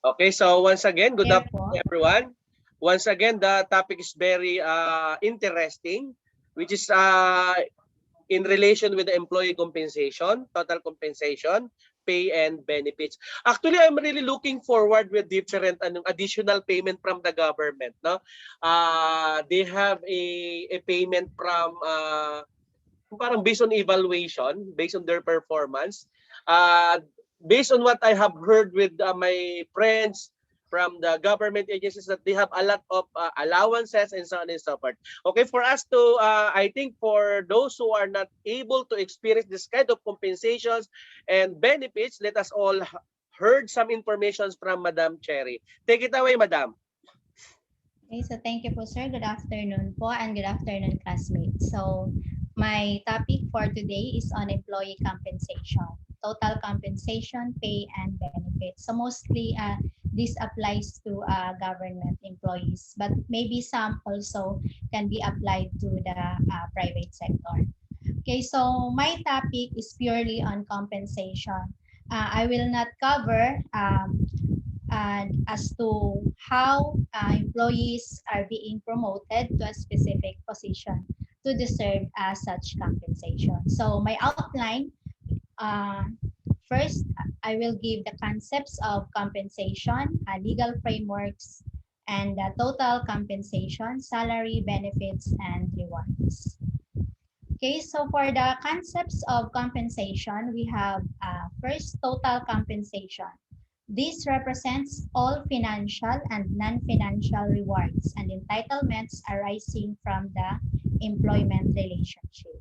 Okay, so once again, good Clear afternoon po. everyone. Once again, the topic is very interesting, which is in relation with the employee compensation, total compensation, pay and benefits. Actually, I'm really looking forward with different additional payment from the government. No, they have a payment from parang based on evaluation, based on their performance. Uh, Based on what I have heard with my friends from the government agencies that they have a lot of allowances and so on and so forth. Okay, for us to, I think for those who are not able to experience this kind of compensations and benefits, let us all heard some information from Madam Cherry. Take it away, Madam. Okay, so thank you po, sir. Good afternoon po, and good afternoon, classmates. So, my topic for today is on employee compensation, total compensation, pay, and benefits. So, mostly, this applies to government employees, but maybe some also can be applied to the private sector. Okay, so my topic is purely on compensation. I will not cover as to how employees are being promoted to a specific position to deserve such compensation. So my outline, uh, first, I will give the concepts of compensation, legal frameworks, and total compensation, salary, benefits, and rewards. Okay, so for the concepts of compensation, we have first total compensation. This represents all financial and non-financial rewards and entitlements arising from the employment relationship.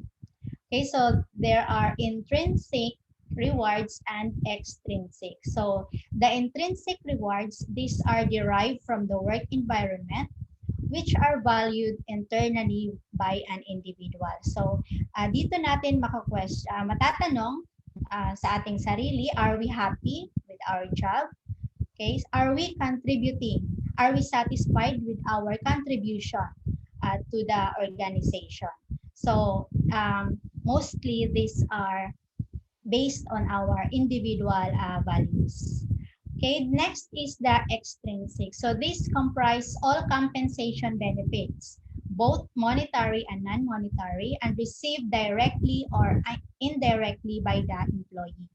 Okay, so there are intrinsic rewards and extrinsic. So the intrinsic rewards, these are derived from the work environment which are valued internally by an individual. So, dito natin matatanong sa ating sarili, are we happy with our job? Okay, are we contributing? Are we satisfied with our contribution to the organization? So, mostly these are based on our individual values. Okay, next is the extrinsic. So this comprise all compensation benefits, both monetary and non-monetary, and received directly or indirectly by the employee.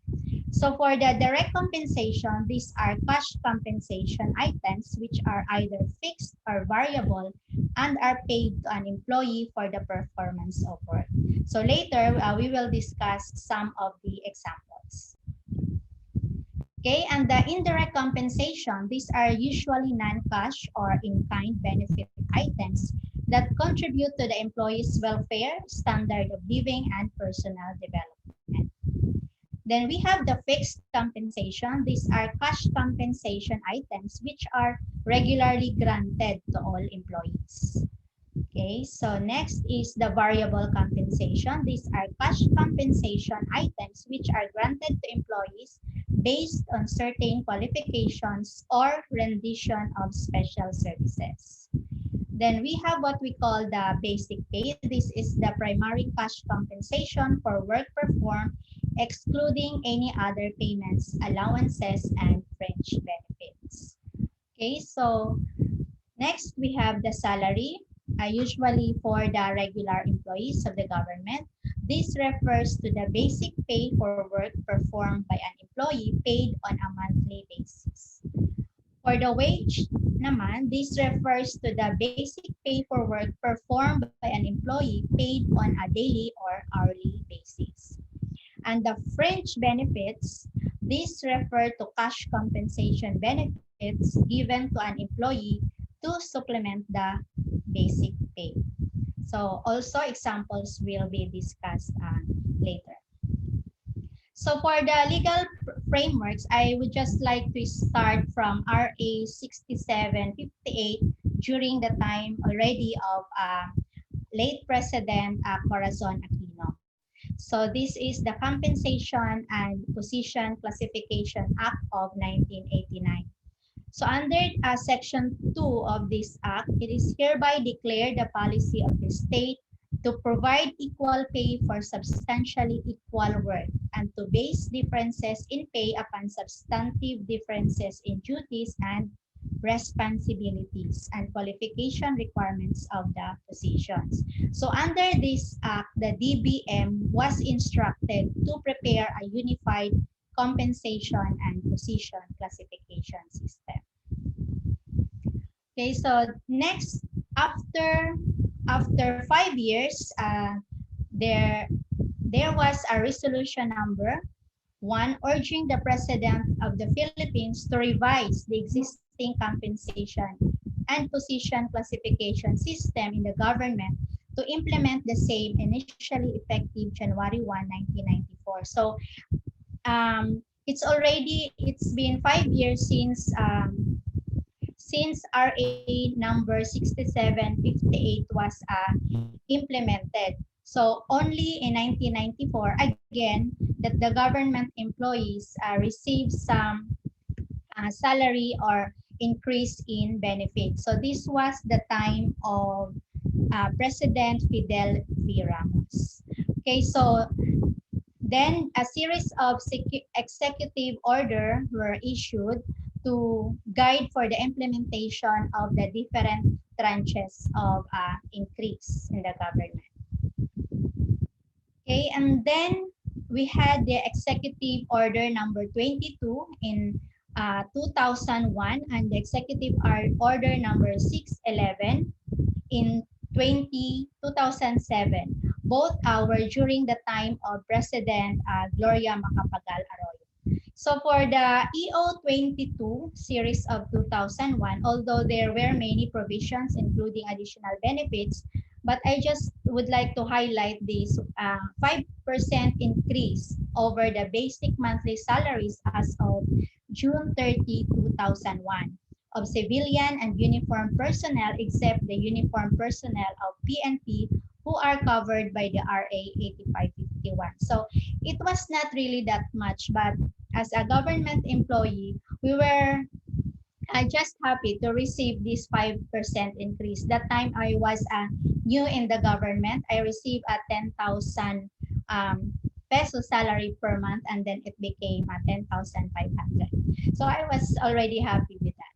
So for the direct compensation, these are cash compensation items which are either fixed or variable and are paid to an employee for the performance of work. So later, we will discuss some of the examples. Okay, and the indirect compensation, these are usually non-cash or in-kind benefit items that contribute to the employee's welfare, standard of living, and personal development. Then we have the fixed compensation. These are cash compensation items which are regularly granted to all employees. Okay, so next is the variable compensation. These are cash compensation items which are granted to employees based on certain qualifications or rendition of special services. Then we have what we call the basic pay. This is the primary cash compensation for work performed, excluding any other payments, allowances, and fringe benefits. Okay, so next, we have the salary, usually for the regular employees of the government. This refers to the basic pay for work performed by an employee paid on a monthly basis. For the wage naman, this refers to the basic pay for work performed by an employee paid on a daily or hourly basis. And the fringe benefits, these refer to cash compensation benefits given to an employee to supplement the basic pay. So also examples will be discussed later. So for the legal frameworks, I would just like to start from RA 6758 during the time already of late President Corazon Aquino. So this is the Compensation and Position Classification Act of 1989. So under Section 2 of this Act, it is hereby declared the policy of the state to provide equal pay for substantially equal work, and to base differences in pay upon substantive differences in duties and responsibilities and qualification requirements of the positions. So under this act, the DBM was instructed to prepare a unified compensation and position classification system. Okay, so next, after 5 years, there there was a resolution number one urging the President of the Philippines to revise the existing compensation and position classification system in the government to implement the same initially effective January 1, 1994. So it's been 5 years since RA number 6758 was implemented. So only in 1994, again, that the government employees receive some salary or increase in benefits. So this was the time of President Fidel V. Ramos. Okay, so then a series of executive order were issued to guide for the implementation of the different tranches of increase in the government. Okay, and then we had the executive order number 22 in 2001 and the executive order number 611 in 2007. Both were during the time of President Gloria Macapagal Arroyo. So for the EO 22 series of 2001, although there were many provisions including additional benefits, but I just would like to highlight this 5% increase over the basic monthly salaries as of June 30, 2001 of civilian and uniformed personnel except the uniformed personnel of PNP who are covered by the RA 8551. So it was not really that much, but as a government employee, we were just happy to receive this 5% increase. That time I was new in the government. I received a 10,000 peso salary per month and then it became 10,500. So I was already happy with that.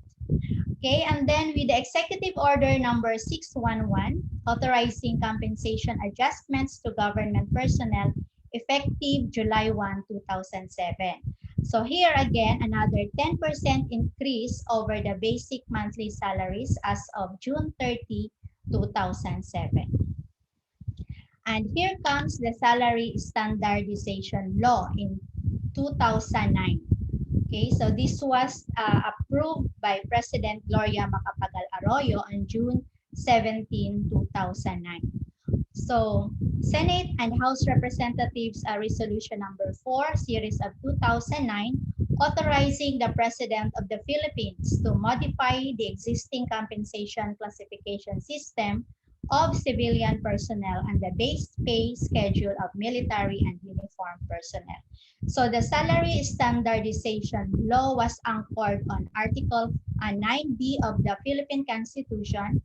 Okay, and then with the executive order number 611, authorizing compensation adjustments to government personnel effective July 1, 2007. So here again, another 10% increase over the basic monthly salaries as of June 30, 2007. And here comes the Salary Standardization Law in 2009. Okay, so this was approved by President Gloria Macapagal Arroyo on June 17, 2009. So Senate and House Representatives Resolution number 4, series of 2009, authorizing the President of the Philippines to modify the existing compensation classification system of civilian personnel and the base pay schedule of military and uniformed personnel. So the Salary Standardization Law was anchored on Article 9B of the Philippine Constitution,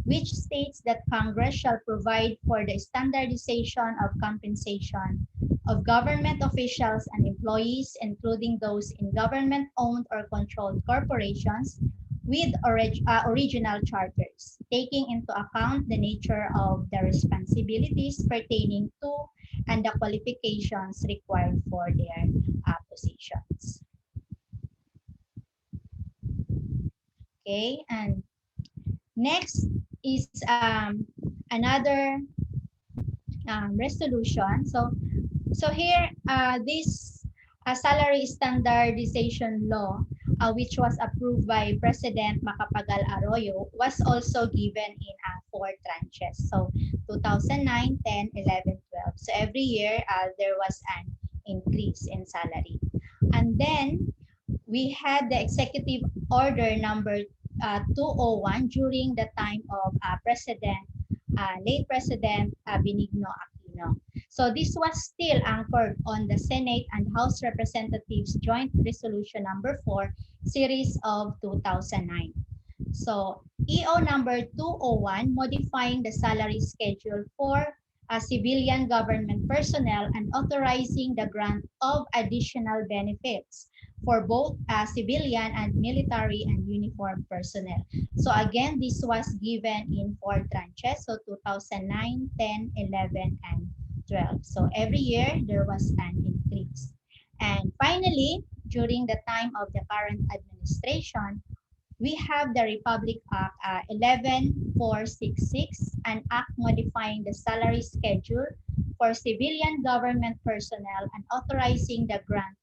which states that Congress shall provide for the standardization of compensation of government officials and employees, including those in government-owned or controlled corporations with original charters, taking into account the nature of the responsibilities pertaining to and the qualifications required for their positions. Okay, and next is another resolution. So here, this salary standardization law, which was approved by President Macapagal Arroyo, was also given in 4 tranches. So 2009, 10, 11, 12. So every year, there was an increase in salary. And then we had the executive order number 201 during the time of late President Benigno Aquino. So this was still anchored on the Senate and House Representatives Joint Resolution number 4, series of 2009. So EO number 201, modifying the salary schedule for civilian government personnel and authorizing the grant of additional benefits for both civilian and military and uniformed personnel. So again, this was given in 4 tranches, so 2009, 10, 11, and 12. So every year, there was an increase. And finally, during the time of the current administration, we have the Republic Act 11466, an act modifying the salary schedule for civilian government personnel and authorizing the grant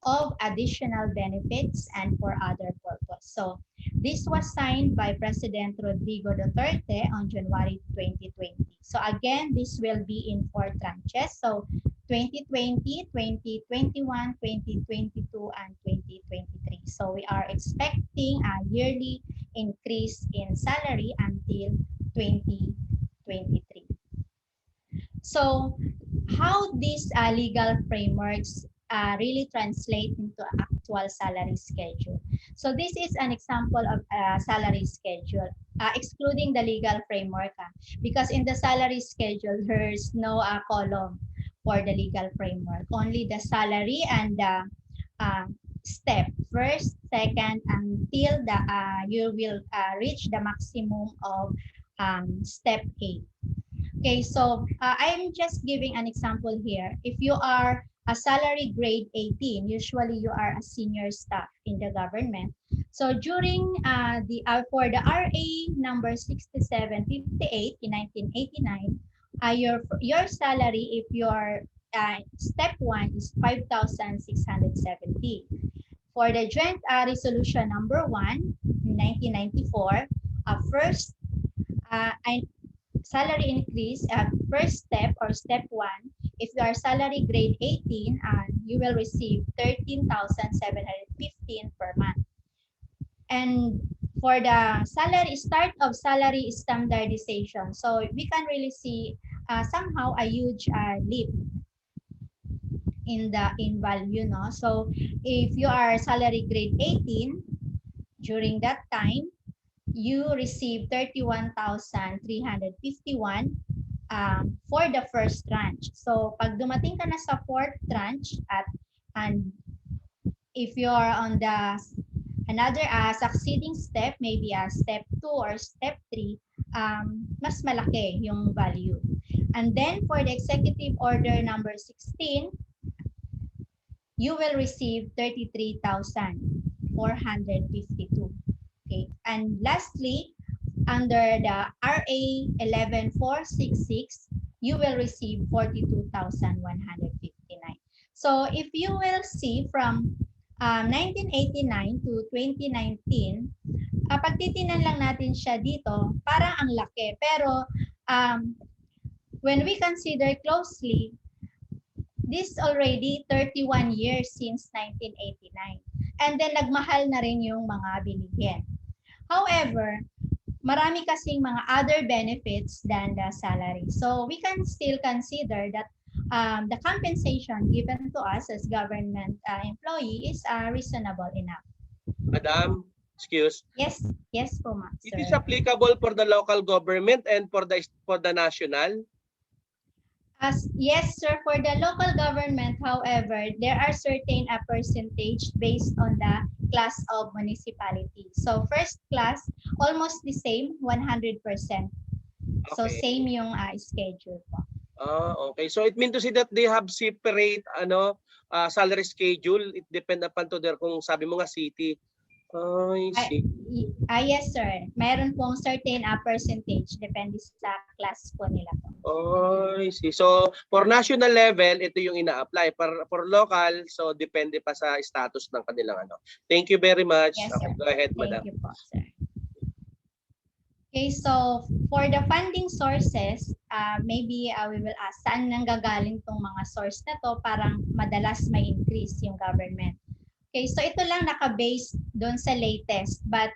of additional benefits and for other purpose. So this was signed by President Rodrigo Duterte on January 2020. So again, this will be in 4 tranches. So 2020, 2021, 2022, and 2023. So we are expecting a yearly increase in salary until 2023. So how these legal frameworks really translate into actual salary schedule. So this is an example of a salary schedule, excluding the legal framework, because in the salary schedule, there's no column for the legal framework, only the salary and the step, first, second, until the you will reach the maximum of step 8. Okay, so I'm just giving an example here. If you are a salary grade 18, usually you are a senior staff in the government. So during for the RA number 6758 in 1989, your salary, if your step 1 is 5,670. For the Joint Resolution number 1 in 1994, first salary increase first step or step 1, if you are salary grade 18, you will receive 13,715 per month. And for the start of salary standardization, so we can really see somehow a huge leap in value, no? So if you are salary grade 18 during that time, you receive 31,351 for the first tranche. So pag dumating ka na sa fourth tranche and if you are on the another succeeding step, maybe step 2 or step 3, mas malaki yung value. And then for the executive order number 16, you will receive 33,452. Okay. And lastly, under the RA 11466, you will receive 42,159. So if you will see from 1989 to 2019, pag titinan lang natin siya dito, parang ang laki. Pero when we consider closely, this already 31 years since 1989. And then nagmahal na rin yung mga bilihin. However, marami kasing mga other benefits than the salary. So we can still consider that the compensation given to us as government employee is reasonable enough. Madam, excuse. Yes po, ma'am. It is applicable for the local government and for the national? Yes, sir. For the local government, however, there are certain percentage based on the class of municipality. So first class, almost the same, 100%. So same yung schedule po. Okay. So it means to say that they have separate salary schedule. It depends upon to their, kung sabi mo nga city. I see. Yes, sir. Meron pong certain percentage depende sa class po nila po. I see. So for national level, ito yung ina-apply. For local, so depende pa sa status ng kanilang ano. Thank you very much. Yes, okay, sir. go ahead, madam. Thank you po, sir. Okay, so for the funding sources, maybe we will ask saan nanggagaling tong mga source na to parang madalas may increase yung government. Okay, so ito lang naka-base doon sa latest, but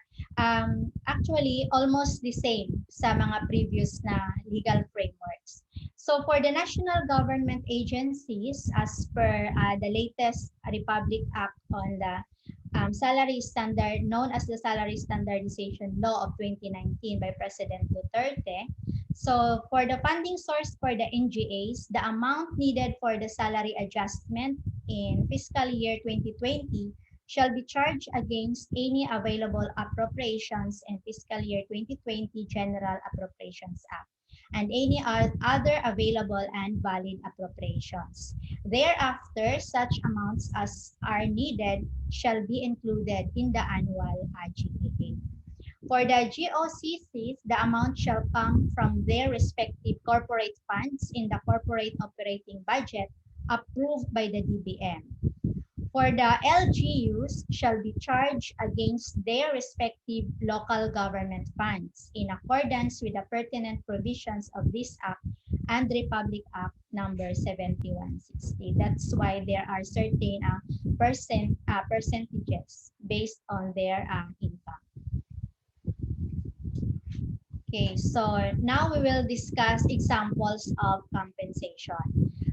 actually almost the same sa mga previous na legal frameworks. So for the national government agencies, as per the latest Republic Act on the salary standard, known as the Salary Standardization Law of 2019 by President Duterte, So for the funding source for the NGAs, the amount needed for the salary adjustment in fiscal year 2020 shall be charged against any available appropriations in fiscal year 2020 General Appropriations Act and any other available and valid appropriations. Thereafter, such amounts as are needed shall be included in the annual GAA. For the GOCCs, the amount shall come from their respective corporate funds in the corporate operating budget approved by the DBM. For the LGUs shall be charged against their respective local government funds in accordance with the pertinent provisions of this Act and Republic Act number 7160. That's why there are certain percentages based on their income. Okay, so now we will discuss examples of compensation.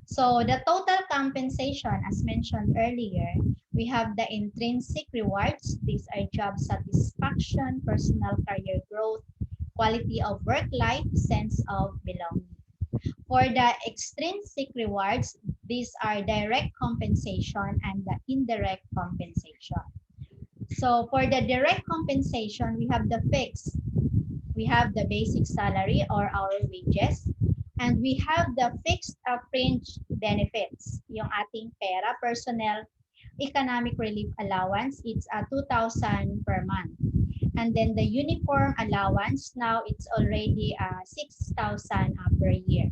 So the total compensation, as mentioned earlier, we have the intrinsic rewards. These are job satisfaction, personal career growth, quality of work life, sense of belonging. For the extrinsic rewards, these are direct compensation and the indirect compensation. So for the direct compensation, we have the fixed, we have the basic salary or our wages, and we have the fixed fringe benefits, yung ating pera, personnel, economic relief allowance, it's 2,000 per month. And then the uniform allowance, now it's already 6,000 per year.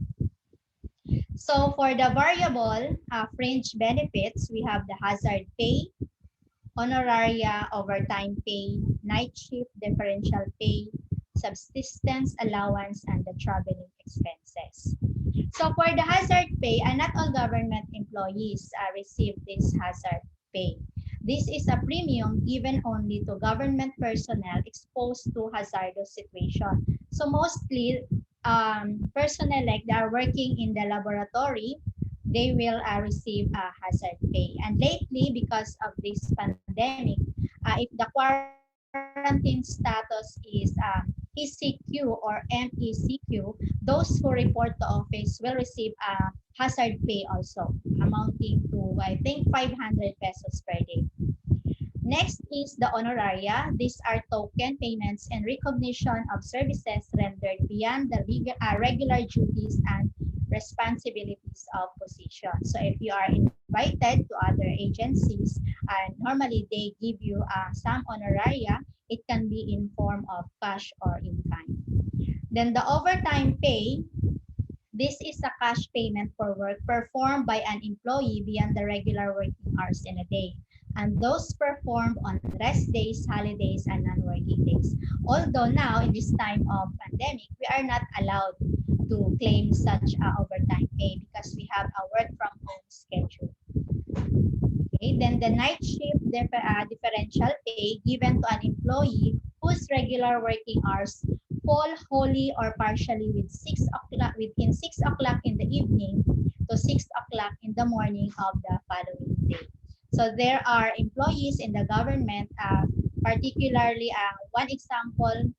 So for the variable fringe benefits, we have the hazard pay, honoraria, overtime pay, night shift differential pay, subsistence allowance, and the traveling expenses. So for the hazard pay, not all government employees receive this hazard pay. This is a premium given only to government personnel exposed to hazardous situation. So mostly personnel like they are working in the laboratory, they will receive a hazard pay. And lately, because of this pandemic, if the quarantine status is ECQ or MECQ, those who report to office will receive a hazard pay also, amounting to, I think, 500 pesos per day. Next is the honoraria. These are token payments and recognition of services rendered beyond the regular duties and responsibilities of position. So if you are invited to other agencies, and normally they give you some honoraria, it can be in form of cash or in kind. Then the overtime pay, this is a cash payment for work performed by an employee beyond the regular working hours in a day, and those performed on rest days, holidays, and non-working days. Although now, in this time of pandemic, we are not allowed to claim such overtime pay because we have a work from home schedule. Okay, then the night shift differential pay given to an employee whose regular working hours fall wholly or partially within 6 o'clock in the evening to 6 o'clock in the morning of the following day. So there are employees in the government, particularly one example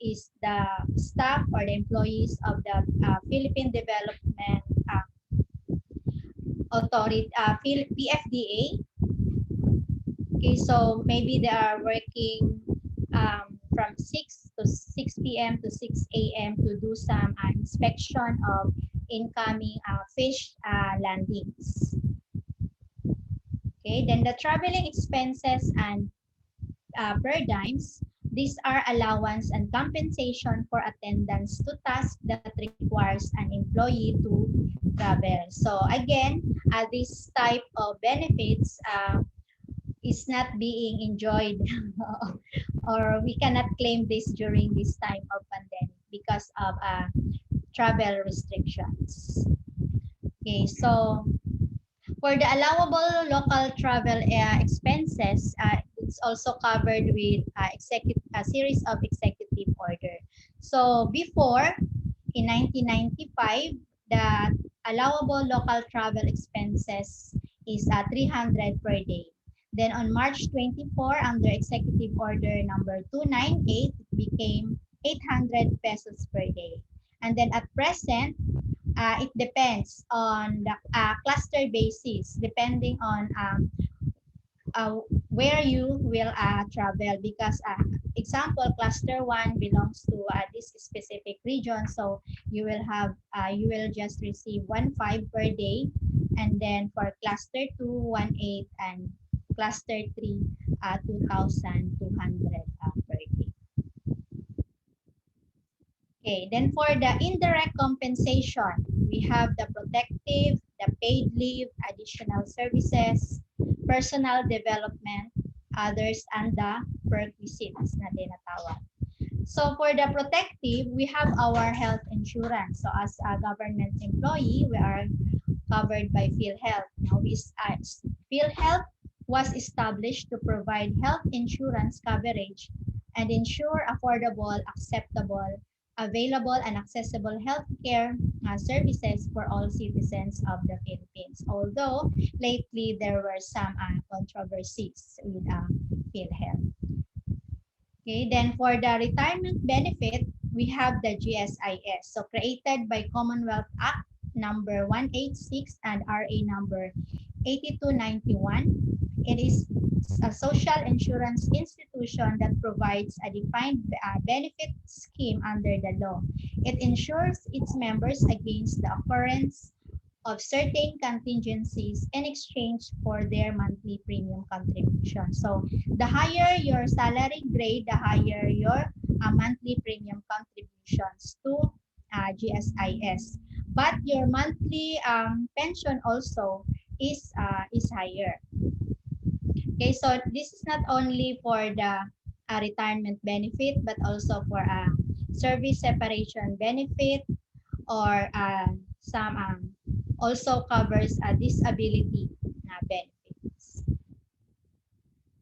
is the staff or the employees of the Philippine Development Authority, PFDA. Okay, so maybe they are working from 6 p.m. to 6 a.m. to do some inspection of incoming fish landings. Okay, then the traveling expenses and per dimes, these are allowance and compensation for attendance to tasks that requires an employee to travel. So again, this type of benefits is not being enjoyed or we cannot claim this during this time of pandemic because of travel restrictions. Okay, so for the allowable local travel expenses, it's also covered with a series of executive order. So before, in 1995, the allowable local travel expenses is 300 per day. Then on March 24, under Executive Order number 298, it became 800 pesos per day. And then at present, it depends on the cluster basis, depending on uh, where you will travel, because example cluster 1 belongs to this specific region, so you will just receive 1.5 per day, and then for cluster 2 1.8, and cluster 3 2,200 per day. Okay, then for the indirect compensation, we have the protective, the paid leave, additional services, personal development, others, and the perquisites na tinatawag. So for the protective, we have our health insurance. So as a government employee, we are covered by PhilHealth. Now, PhilHealth was established to provide health insurance coverage and ensure affordable, acceptable, available, and accessible healthcare services for all citizens of the Philippines. Although lately there were some controversies with PhilHealth. Okay, then for the retirement benefit, we have the GSIS. So created by Commonwealth Act number 186 and RA number 8291. It is a social insurance institution that provides a defined benefit scheme under the law. It insures its members against the occurrence of certain contingencies in exchange for their monthly premium contribution. So the higher your salary grade, the higher your monthly premium contributions to GSIS. But your monthly pension also is higher. Okay, so this is not only for the retirement benefit, but also for a service separation benefit, or some also covers a disability benefits.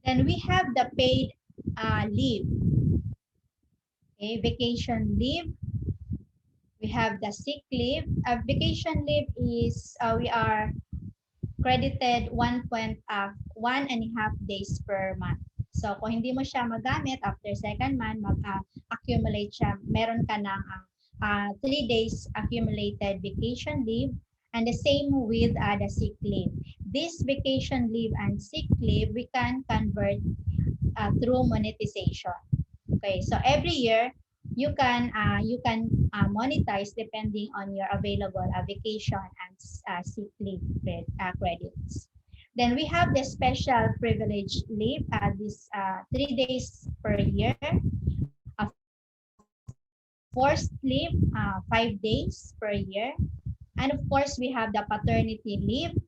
Then we have the paid leave, okay, vacation leave. We have the sick leave. Vacation leave is we are credited 1.5 days per month. So kung hindi mo siya magamit after second month, mag-accumulate siya. Meron ka ng 3 days accumulated vacation leave, and the same with the sick leave. This vacation leave and sick leave we can convert through monetization. Okay, so every year you can monetize depending on your available vacation and sick leave credits. Then we have the special privilege leave, this 3 days per year, a forced leave, 5 days per year, and of course we have the paternity leave.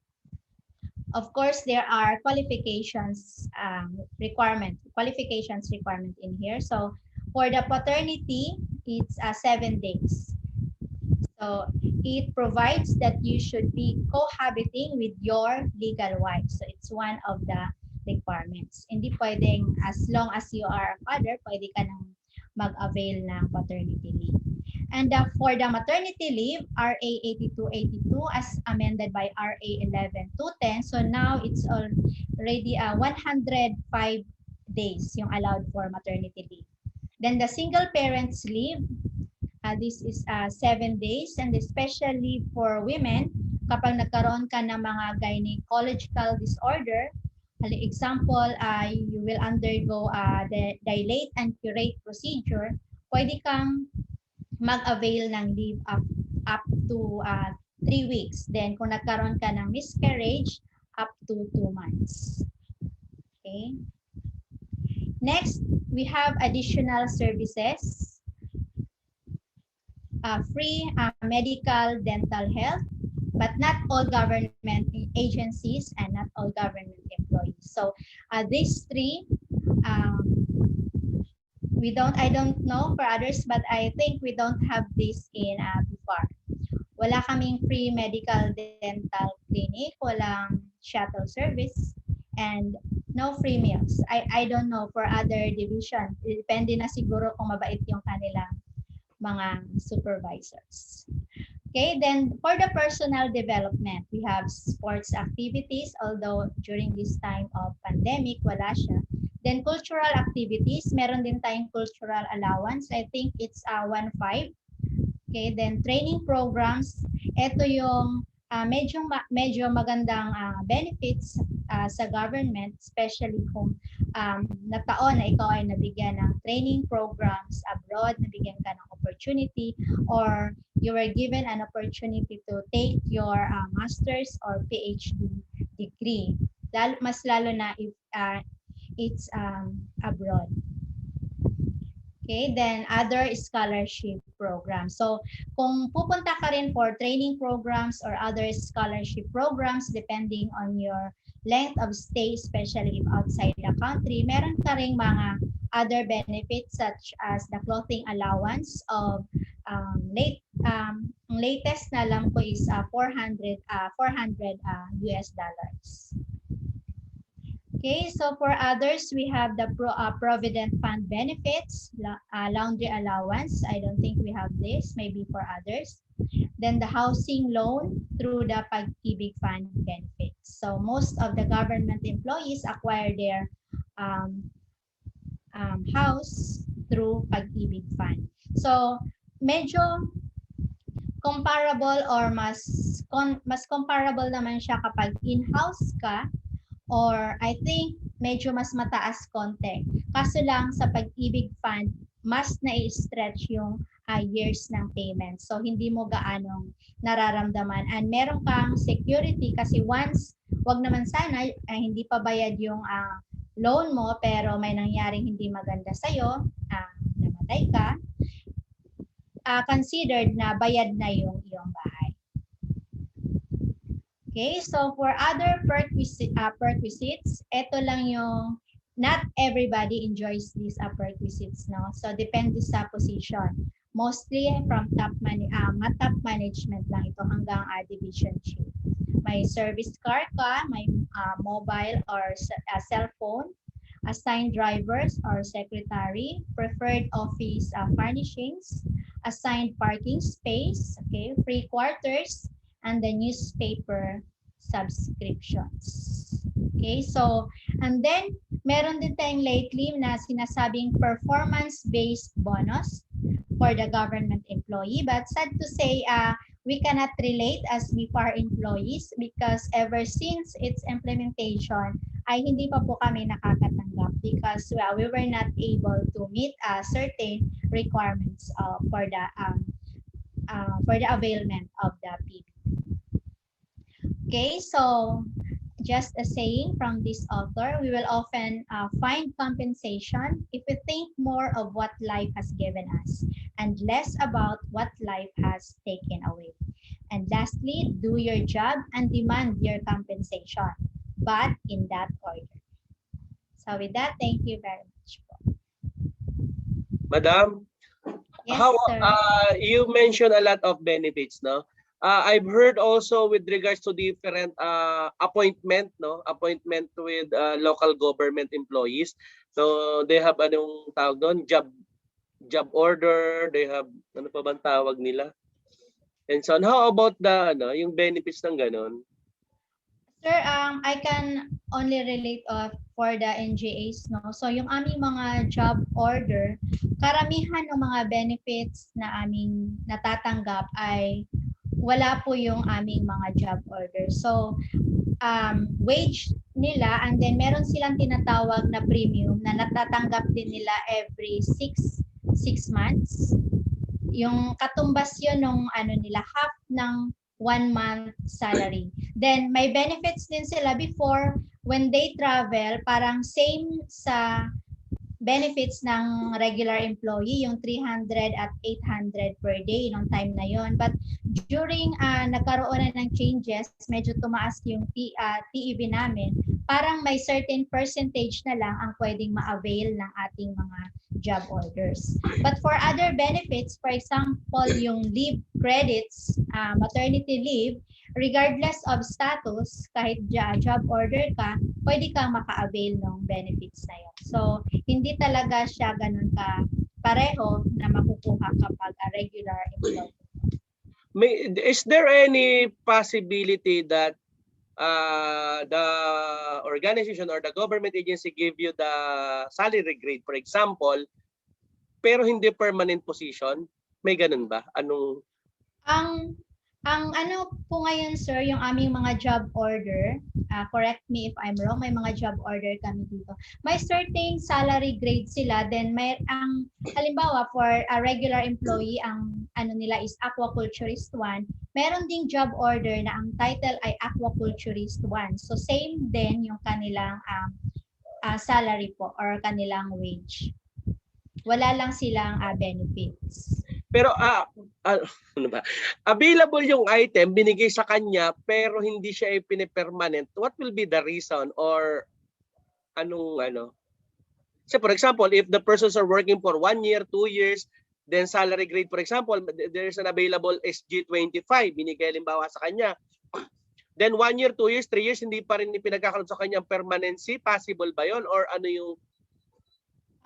Of course, there are qualifications requirement in here. So for the paternity, it's 7 days. So it provides that you should be cohabiting with your legal wife. So it's one of the requirements. Hindi pwedeng, as long as you are a father, pwede ka nang mag-avail ng paternity leave. And for the maternity leave, RA 8282 as amended by RA 11210. So now it's already 105 days yung allowed for maternity leave. Then the single parents leave, this is 7 days, and especially for women, kapag nagkaroon ka ng mga gynecological disorder, example, you will undergo the dilate and curate procedure, pwede kang mag-avail ng leave up to 3 weeks. Then kung nagkaroon ka ng miscarriage, up to 2 months. Okay. Next, we have additional services. Free medical, dental health, but not all government agencies and not all government employees. So these three, I don't know for others, but I think we don't have this in before. Wala kaming free medical dental clinic, walang shuttle service, and no free meals. I don't know for other division. Depende na siguro kung mabait yung kanilang mga supervisors. Okay, then for the personal development, we have sports activities, although during this time of pandemic, wala siya. Then cultural activities, meron din tayong cultural allowance. I think it's 1.5. Okay, then training programs, ito yung medyo magandang benefits sa government, especially kung nataon na ikaw ay nabigyan ng training programs abroad, nabigyan ka ng opportunity, or you were given an opportunity to take your master's or PhD degree. Mas lalo na if it's abroad. Okay, then other scholarship programs. So, kung pupunta ka rin for training programs or other scholarship programs, depending on your length of stay, especially if outside the country, meron ka rin mga other benefits such as the clothing allowance of latest na alam ko is 400 US dollars. Okay, so for others, we have the Provident Fund benefits, laundry allowance. I don't think we have this, maybe for others. Then the housing loan through the Pag-ibig Fund benefits. So most of the government employees acquire their house through Pag-ibig Fund. So medyo comparable or mas comparable naman siya kapag in-house ka, or I think medyo mas mataas konti. Kaso lang sa Pag-ibig Fund, mas na-stretch yung years ng payment. So hindi mo gaanong nararamdaman. And meron kang security kasi once, wag naman sana, hindi pa bayad yung loan mo pero may nangyaring hindi maganda sa'yo, namatay ka, considered na bayad na yung iyong bahay. Okay, so for other perquisites, ito lang yung, not everybody enjoys these perquisites, no? So depende sa position. Mostly from top management lang ito hanggang division chief. May service car ka, may mobile or cell phone, assigned drivers or secretary, preferred office furnishings, assigned parking space, okay, free quarters, and the newspaper subscriptions. Okay, so, and then, meron din tayong lately na sinasabing performance-based bonus for the government employee. But sad to say, we cannot relate as BFAR employees because ever since its implementation, ay hindi pa po kami nakakatanggap because we were not able to meet certain requirements for the availment of the PB. Okay, so just a saying from this author, we will often find compensation if we think more of what life has given us and less about what life has taken away. And lastly, do your job and demand your compensation, but in that order. So with that, thank you very much. Madam, Yes, how sir. you mentioned a lot of benefits, no? I've heard also with regards to different appointment with local government employees. So they have anong tawag doon? Job order, they have ano pa bang tawag nila? And so how about the yung benefits ng ganon? Sir, I can only relate for the NGAs, no? So yung aming mga job order, karamihan ng mga benefits na aming natatanggap ay wala po yung aming mga job order. So wage nila, and then meron silang tinatawag na premium na natatanggap din nila every 6 months. Yung katumbas yun nung nila, half ng 1 month salary. Then may benefits din sila before when they travel, parang same sa benefits ng regular employee, yung 300 at 800 per day nung time na yon. But during nagkaroon na ng changes, medyo tumaas yung TEB namin, parang may certain percentage na lang ang pwedeng ma-avail ng ating mga job orders. But for other benefits, for example, yung leave credits, maternity leave, regardless of status, kahit job order ka, pwede kang maka-avail ng benefits na yun. So, hindi talaga siya ganun ka pareho na makukuha kapag a regular employee. Is there any possibility that the organization or the government agency give you the salary grade, for example, pero hindi permanent position? May ganun ba? Anong Ang ano po ngayon, sir, yung aming mga job order, correct me if I'm wrong, may mga job order kami dito. May certain salary grade sila, then may halimbawa for a regular employee, ang ano nila is aquaculturist 1. Meron ding job order na ang title ay aquaculturist 1. So same din yung kanilang salary po or kanilang wage. Wala lang silang benefits. pero ano ba? Available yung item binigay sa kanya pero hindi siya ipine-permanent. What will be the reason or anong ano? So for example, if the persons are working for 1 year, 2 years, then salary grade for example, there's an available SG25 binigay halimbawa sa kanya. Then 1 year, 2 years, 3 years hindi pa rin pinagkakaroon sa kanyang permanency, possible ba 'yon or ano yung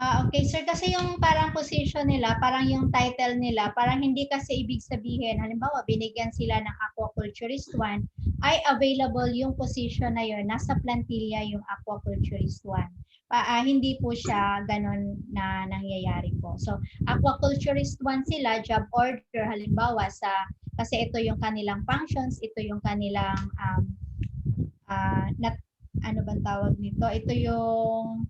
Okay, sir, kasi yung parang position nila, parang yung title nila, parang hindi kasi ibig sabihin, halimbawa, binigyan sila ng aquaculturist 1, ay available yung position na yun, nasa plantilla yung aquaculturist 1. Hindi po siya ganun na nangyayari po. So, aquaculturist 1 sila, job order, halimbawa, kasi ito yung kanilang functions, ito yung kanilang, ano bang tawag nito? Ito yung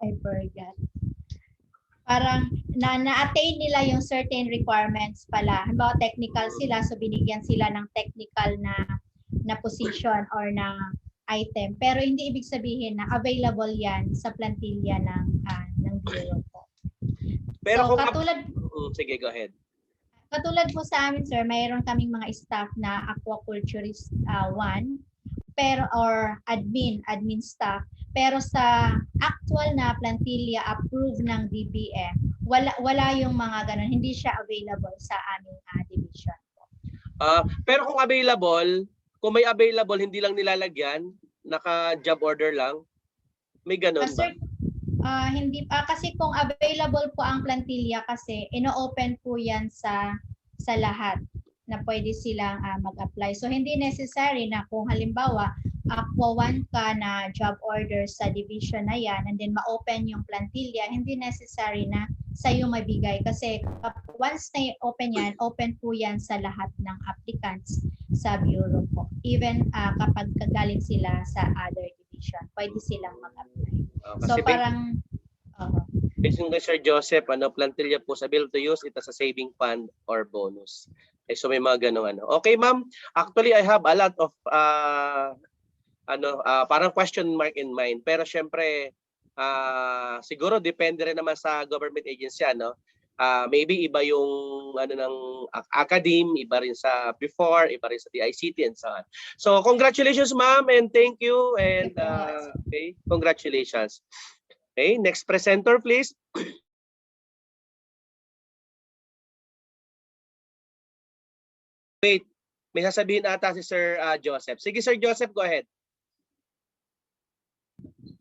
I forgot. Parang na-attain nila yung certain requirements pala. Halimbawa technical sila, so binigyan sila ng technical na position or na item. Pero hindi ibig sabihin na available yan sa plantilla ng bureau po. pero So kung katulad sige, go ahead. Katulad po sa amin, sir, mayroon kaming mga staff na aquaculturist 1 pero or admin staff, pero sa actual na plantilla approved ng DBM, wala yung mga ganun, hindi siya available sa aming division. Pero kung available, kung may available hindi lang nilalagyan, naka job order lang, may ganun ba? Sir, hindi kasi kung available po ang plantilla kasi ino-open po yan sa lahat na pwede silang mag-apply. So hindi necessary na kung halimbawa Aqua 1 ka na job order sa division na yan and then ma-open yung plantilla, hindi necessary na sa'yo mabigay kasi once na open yan, open po yan sa lahat ng applicants sa bureau po. Even kapag kagaling sila sa other division, pwede silang mag-apply. So parang based on Sir Joseph, plantilla po sa bill to use, ito sa saving fund or bonus. So may mga ganun Okay, ma'am. Actually, I have a lot of parang question mark in mind. Pero syempre, siguro depende rin naman sa government agency, maybe iba yung ng academe, iba rin sa before, iba rin sa DICT and so on. So congratulations, ma'am, and thank you and okay, congratulations. Okay, next presenter please. Wait, may sasabihin ata si Sir Joseph. Sige Sir Joseph, go ahead.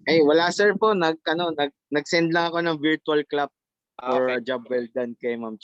Wala sir po, nag-send lang ako ng virtual clap for Okay. a job well done kay Ma'am Chair.